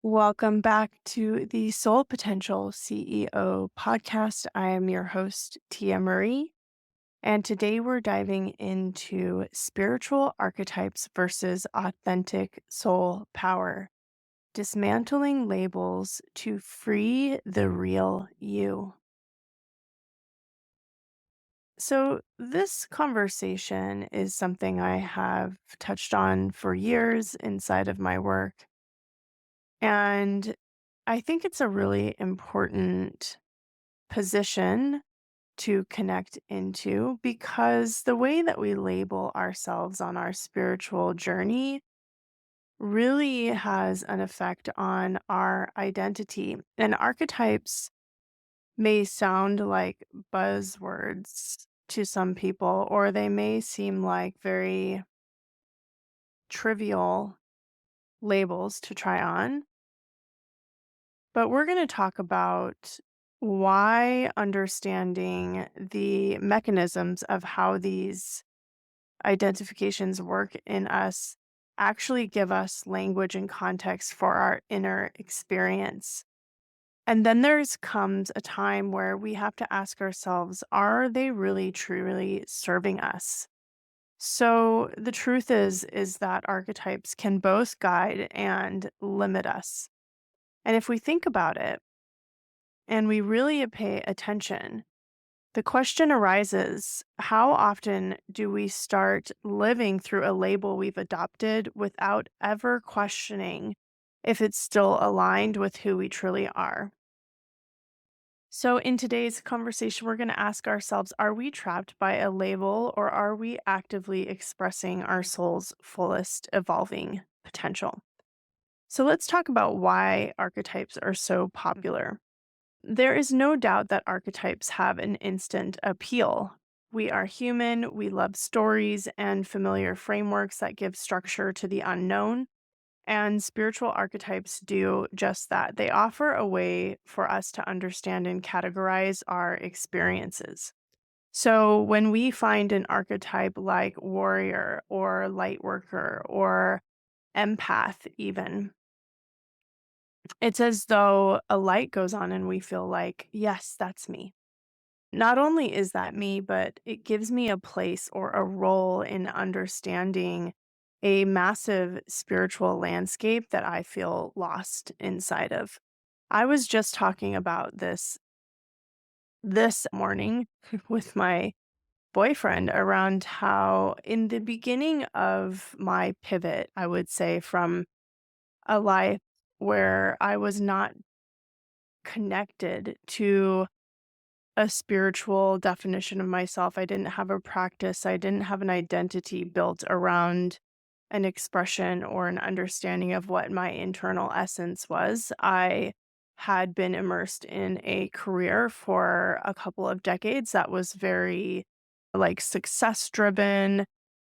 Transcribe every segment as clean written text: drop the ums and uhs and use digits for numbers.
Welcome back to the Soul Potential CEO podcast. I am your host, Tia Marie, and today we're diving into spiritual archetypes versus authentic soul power, dismantling labels to free the real you. So, this conversation is something I have touched on for years inside of my work. And I think it's a really important position to connect into because the way that we label ourselves on our spiritual journey really has an effect on our identity. And archetypes may sound like buzzwords to some people, or they may seem like very trivial labels to try on. But we're going to talk about why understanding the mechanisms of how these identifications work in us actually give us language and context for our inner experience. And then there's comes a time where we have to ask ourselves, are they really truly serving us? So the truth is that archetypes can both guide and limit us. And if we think about it, and we really pay attention, the question arises, how often do we start living through a label we've adopted without ever questioning if it's still aligned with who we truly are? So, in today's conversation, we're going to ask ourselves, are we trapped by a label or are we actively expressing our soul's fullest evolving potential? So, let's talk about why archetypes are so popular. There is no doubt that archetypes have an instant appeal. We are human, we love stories and familiar frameworks that give structure to the unknown, and spiritual archetypes do just that. They offer a way for us to understand and categorize our experiences. So when we find an archetype like warrior or light worker or empath, even, it's as though a light goes on and we feel like, yes, that's me. Not only is that me, but it gives me a place or a role in understanding a massive spiritual landscape that I feel lost inside of. I was just talking about this morning with my boyfriend around how in the beginning of my pivot, I would say from a life where I was not connected to a spiritual definition of myself. I didn't have a practice. I didn't have an identity built around an expression or an understanding of what my internal essence was. I had been immersed in a career for a couple of decades that was very like success driven,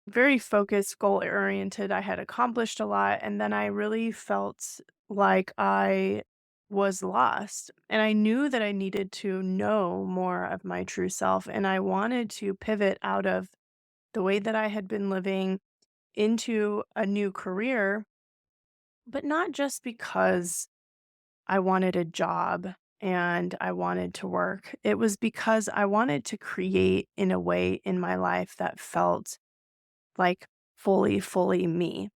very focused, goal oriented. I had accomplished a lot. And then I really felt like I was lost. And I knew that I needed to know more of my true self. And I wanted to pivot out of the way that I had been living into a new career, but not just because I wanted a job and I wanted to work. It was because I wanted to create in a way in my life that felt like fully me.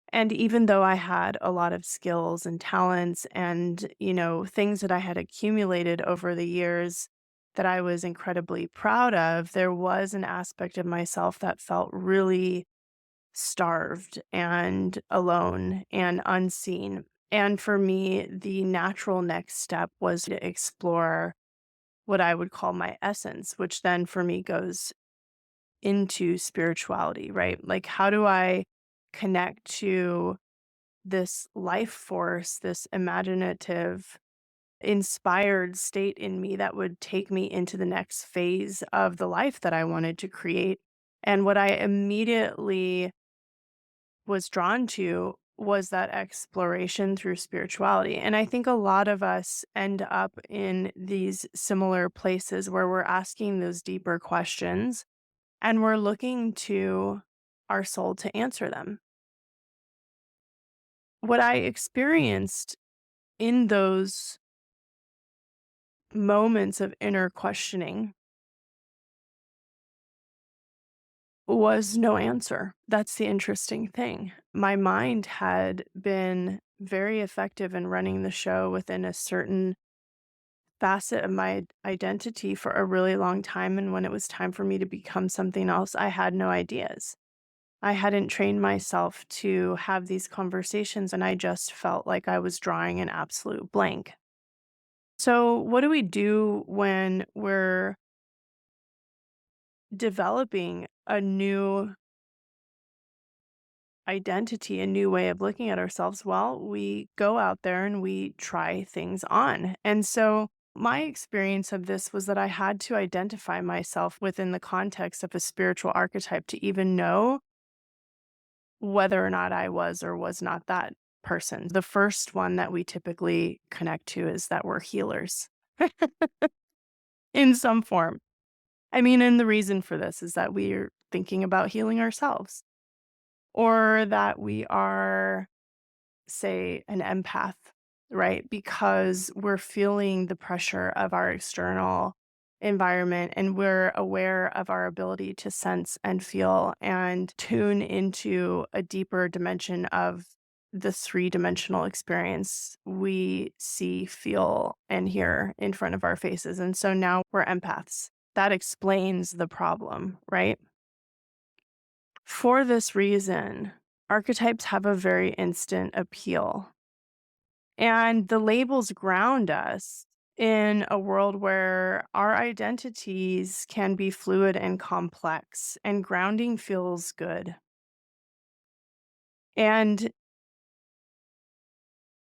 And even though I had a lot of skills and talents and, things that I had accumulated over the years that I was incredibly proud of, there was an aspect of myself that felt really starved and alone and unseen. And for me, the natural next step was to explore what I would call my essence, which then for me goes into spirituality, right? Like, how do I connect to this life force, this imaginative, inspired state in me that would take me into the next phase of the life that I wanted to create? And what I immediately was drawn to was that exploration through spirituality. And I think a lot of us end up in these similar places where we're asking those deeper questions and we're looking to our soul to answer them. What I experienced in those moments of inner questioning was no answer. That's the interesting thing. My mind had been very effective in running the show within a certain facet of my identity for a really long time. And when it was time for me to become something else, I had no ideas. I hadn't trained myself to have these conversations, and I just felt like I was drawing an absolute blank. So, what do we do when we're developing a new identity, a new way of looking at ourselves? Well, we go out there and we try things on. And so, my experience of this was that I had to identify myself within the context of a spiritual archetype to even know whether or not I was or was not that person. The first one that we typically connect to is that we're healers in some form. I mean, and the reason for this is that we're thinking about healing ourselves, or that we are, say, an empath, right? Because we're feeling the pressure of our external environment and we're aware of our ability to sense and feel and tune into a deeper dimension of the three-dimensional experience we see, feel, and hear in front of our faces. And so now we're empaths. That explains the problem, right? For this reason, archetypes have a very instant appeal. And the labels ground us in a world where our identities can be fluid and complex, and grounding feels good. And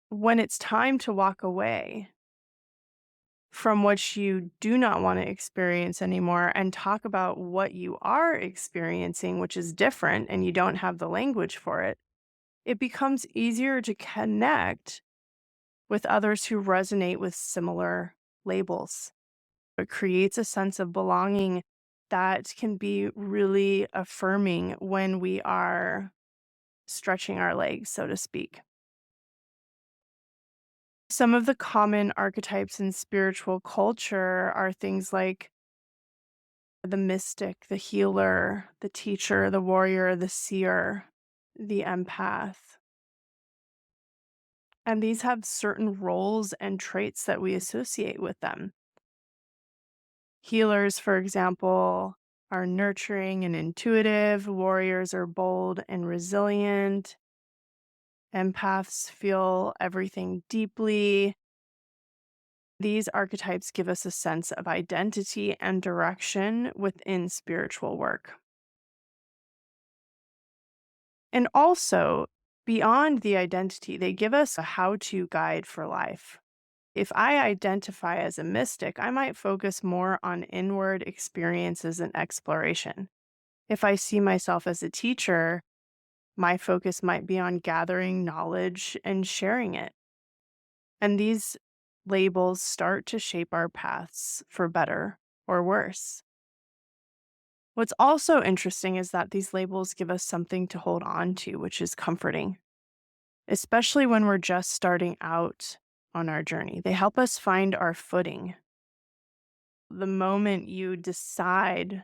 when it's time to walk away from what you do not want to experience anymore and talk about what you are experiencing, which is different, and you don't have the language for it, it becomes easier to connect with others who resonate with similar labels. It creates a sense of belonging that can be really affirming when we are stretching our legs, so to speak. Some of the common archetypes in spiritual culture are things like the mystic, the healer, the teacher, the warrior, the seer, the empath. And these have certain roles and traits that we associate with them. Healers, for example, are nurturing and intuitive. Warriors are bold and resilient. Empaths feel everything deeply. These archetypes give us a sense of identity and direction within spiritual work. And also, beyond the identity, they give us a how to guide for life. If I identify as a mystic, I might focus more on inward experiences and exploration. If I see myself as a teacher, my focus might be on gathering knowledge and sharing it. And these labels start to shape our paths for better or worse. What's also interesting is that these labels give us something to hold on to, which is comforting, especially when we're just starting out on our journey. They help us find our footing. The moment you decide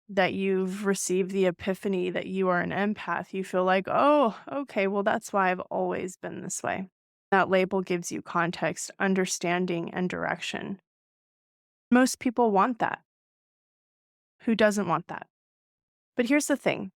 that you've received the epiphany that you are an empath, you feel like, oh, okay, well, that's why I've always been this way. That label gives you context, understanding, and direction. Most people want that. Who doesn't want that? But here's the thing.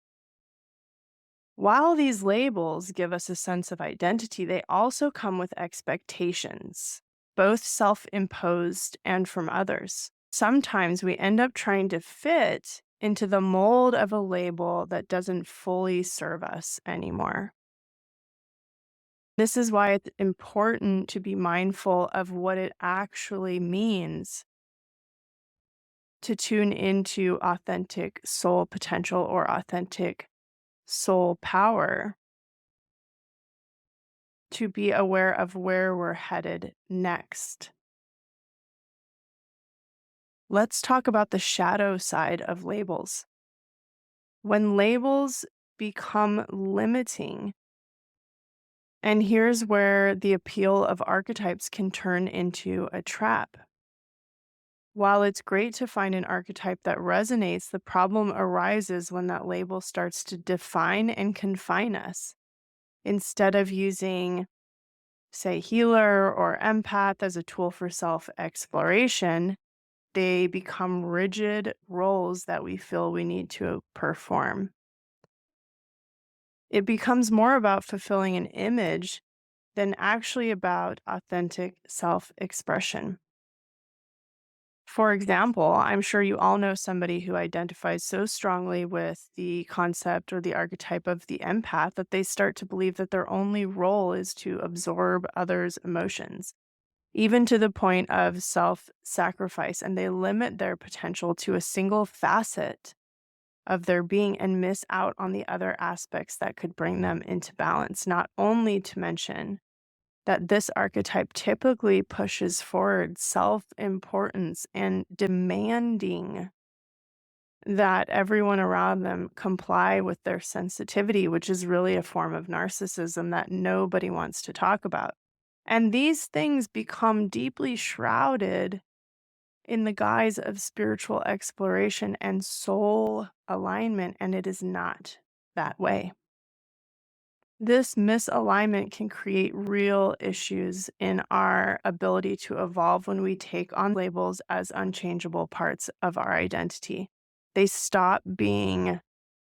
While these labels give us a sense of identity, they also come with expectations, both self-imposed and from others. Sometimes we end up trying to fit into the mold of a label that doesn't fully serve us anymore. This is why it's important to be mindful of what it actually means to tune into authentic soul potential or authentic soul power, to be aware of where we're headed next. Let's talk about the shadow side of labels. When labels become limiting, And here's where the appeal of archetypes can turn into a trap. While it's great to find an archetype that resonates, the problem arises when that label starts to define and confine us. Instead of using, say, healer or empath as a tool for self exploration, they become rigid roles that we feel we need to perform. It becomes more about fulfilling an image than actually about authentic self expression. For example, I'm sure you all know somebody who identifies so strongly with the concept or the archetype of the empath that they start to believe that their only role is to absorb others' emotions, even to the point of self sacrifice. And they limit their potential to a single facet of their being and miss out on the other aspects that could bring them into balance. Not only to mention that this archetype typically pushes forward self importance and demanding that everyone around them comply with their sensitivity, which is really a form of narcissism that nobody wants to talk about. And these things become deeply shrouded in the guise of spiritual exploration and soul alignment, and it is not that way. This misalignment can create real issues in our ability to evolve when we take on labels as unchangeable parts of our identity. They stop being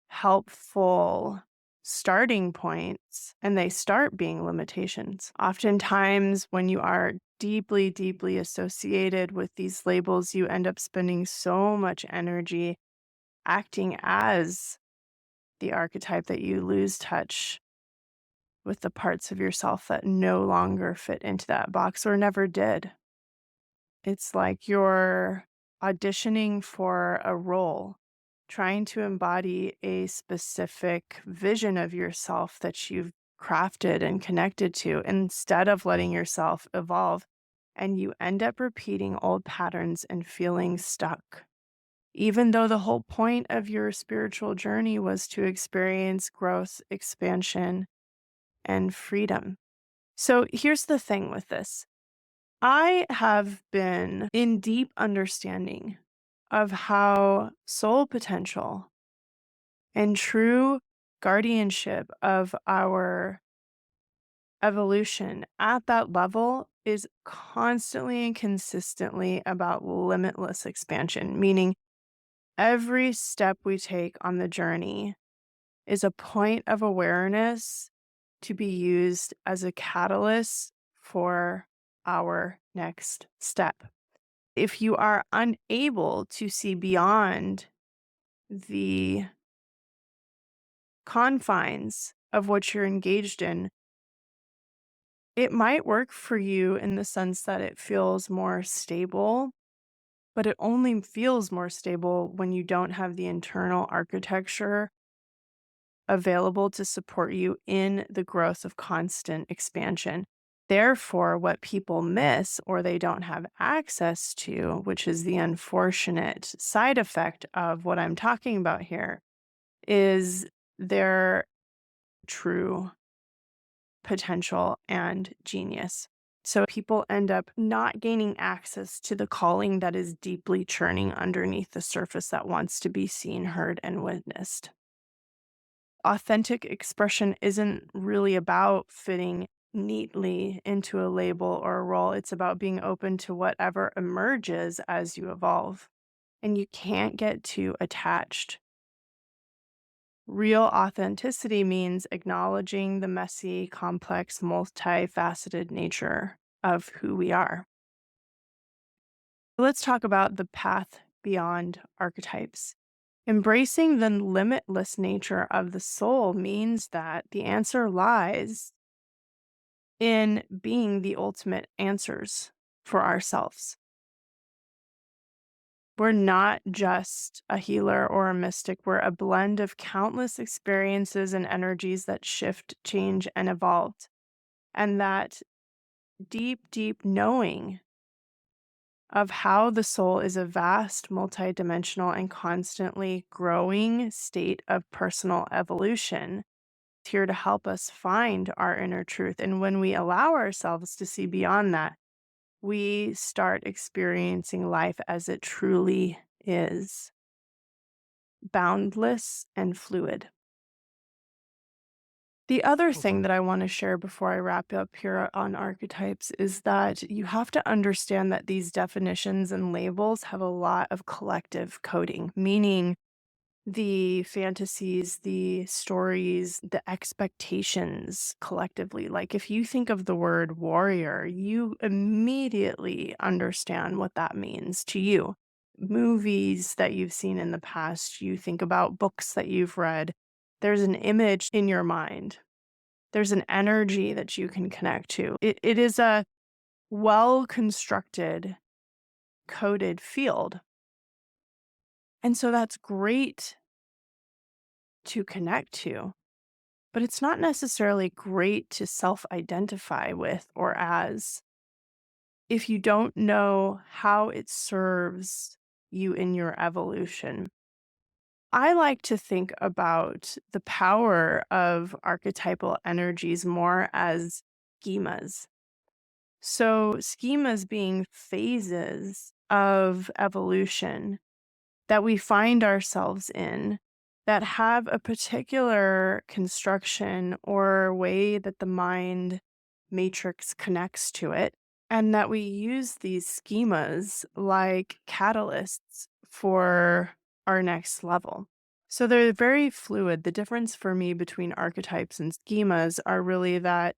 helpful starting points and they start being limitations. Oftentimes, when you are deeply, deeply associated with these labels, you end up spending so much energy acting as the archetype that you lose touch with the parts of yourself that no longer fit into that box or never did. It's like you're auditioning for a role, trying to embody a specific vision of yourself that you've crafted and connected to instead of letting yourself evolve. And you end up repeating old patterns and feeling stuck. Even though the whole point of your spiritual journey was to experience growth, expansion, and freedom. So here's the thing with this. I have been in deep understanding of how soul potential and true guardianship of our evolution at that level is constantly and consistently about limitless expansion, meaning every step we take on the journey is a point of awareness to be used as a catalyst for our next step. If you are unable to see beyond the confines of what you're engaged in, it might work for you in the sense that it feels more stable, but it only feels more stable when you don't have the internal architecture available to support you in the growth of constant expansion. Therefore, what people miss or they don't have access to, which is the unfortunate side effect of what I'm talking about here, is their true potential and genius. So people end up not gaining access to the calling that is deeply churning underneath the surface that wants to be seen, heard, and witnessed. Authentic expression isn't really about fitting neatly into a label or a role. It's about being open to whatever emerges as you evolve. And you can't get too attached. Real authenticity means acknowledging the messy, complex, multifaceted nature of who we are. Let's talk about the path beyond archetypes. Embracing the limitless nature of the soul means that the answer lies in being the ultimate answers for ourselves. We're not just a healer or a mystic, we're a blend of countless experiences and energies that shift, change, and evolve. And that deep, deep knowing of how the soul is a vast, multidimensional, and constantly growing state of personal evolution here to help us find our inner truth. And when we allow ourselves to see beyond that, we start experiencing life as it truly is, boundless and fluid. The other thing Okay. that I want to share before I wrap up here on archetypes is that you have to understand that these definitions and labels have a lot of collective coding, meaning the fantasies, the stories, the expectations collectively. Like if you think of the word warrior, you immediately understand what that means to you. Movies that you've seen in the past, you think about books that you've read, there's an image in your mind. There's an energy that you can connect to. It is a well constructed, coded field. And so that's great to connect to. But it's not necessarily great to self identify with or as if you don't know how it serves you in your evolution. I like to think about the power of archetypal energies more as schemas. So, schemas being phases of evolution that we find ourselves in that have a particular construction or way that the mind matrix connects to it, and that we use these schemas like catalysts for our next level. So they're very fluid. The difference for me between archetypes and schemas are really that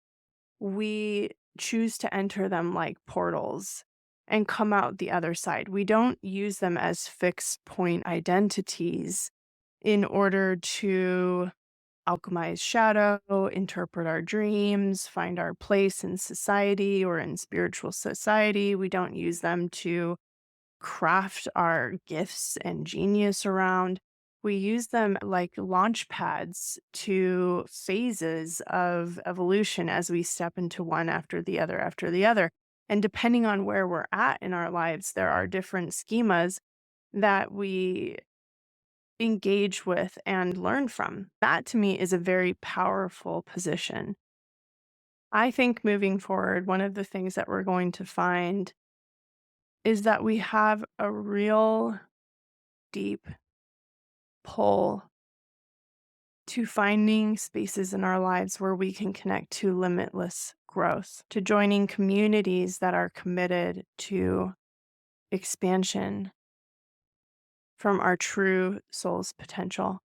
we choose to enter them like portals and come out the other side. We don't use them as fixed point identities in order to alchemize shadow, interpret our dreams, find our place in society or in spiritual society. We don't use them to craft our gifts and genius around. We use them like launch pads to phases of evolution as we step into one after the other after the other. And depending on where we're at in our lives, there are different schemas that we engage with and learn from. That to me is a very powerful position. I think moving forward, one of the things that we're going to find is that we have a real deep pull to finding spaces in our lives where we can connect to limitless growth, to joining communities that are committed to expansion from our true soul's potential.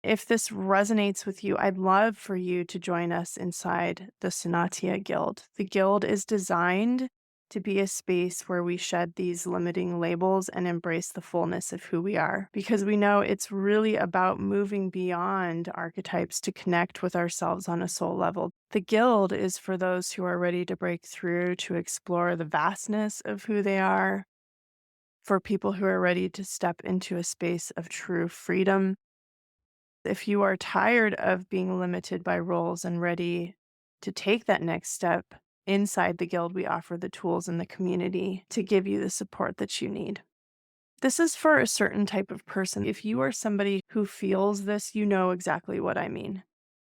If this resonates with you, I'd love for you to join us inside the Sinatia Guild. The Guild is designed to be a space where we shed these limiting labels and embrace the fullness of who we are, because we know it's really about moving beyond archetypes to connect with ourselves on a soul level. The Guild is for those who are ready to break through, to explore the vastness of who they are, for people who are ready to step into a space of true freedom. If you are tired of being limited by roles and ready to take that next step, inside the guild, we offer the tools in the community to give you the support that you need. This is for a certain type of person. If you are somebody who feels this, you know exactly what I mean.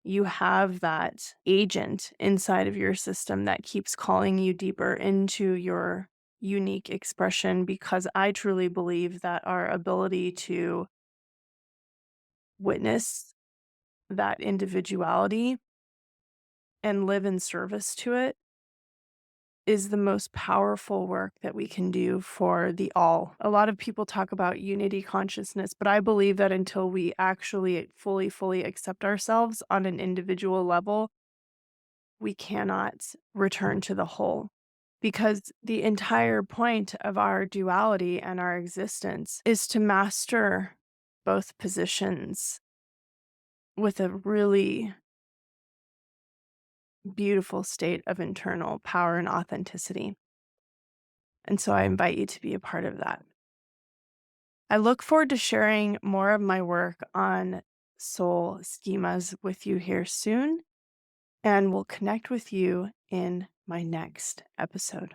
You have that agent inside of your system that keeps calling you deeper into your unique expression, because I truly believe that our ability to witness that individuality and live in service to it is the most powerful work that we can do for the all. A lot of people talk about unity consciousness, but I believe that until we actually fully accept ourselves on an individual level, we cannot return to the whole. Because the entire point of our duality and our existence is to master both positions with a really beautiful state of internal power and authenticity. And so I invite you to be a part of that. I look forward to sharing more of my work on soul schemas with you here soon, and will connect with you in my next episode.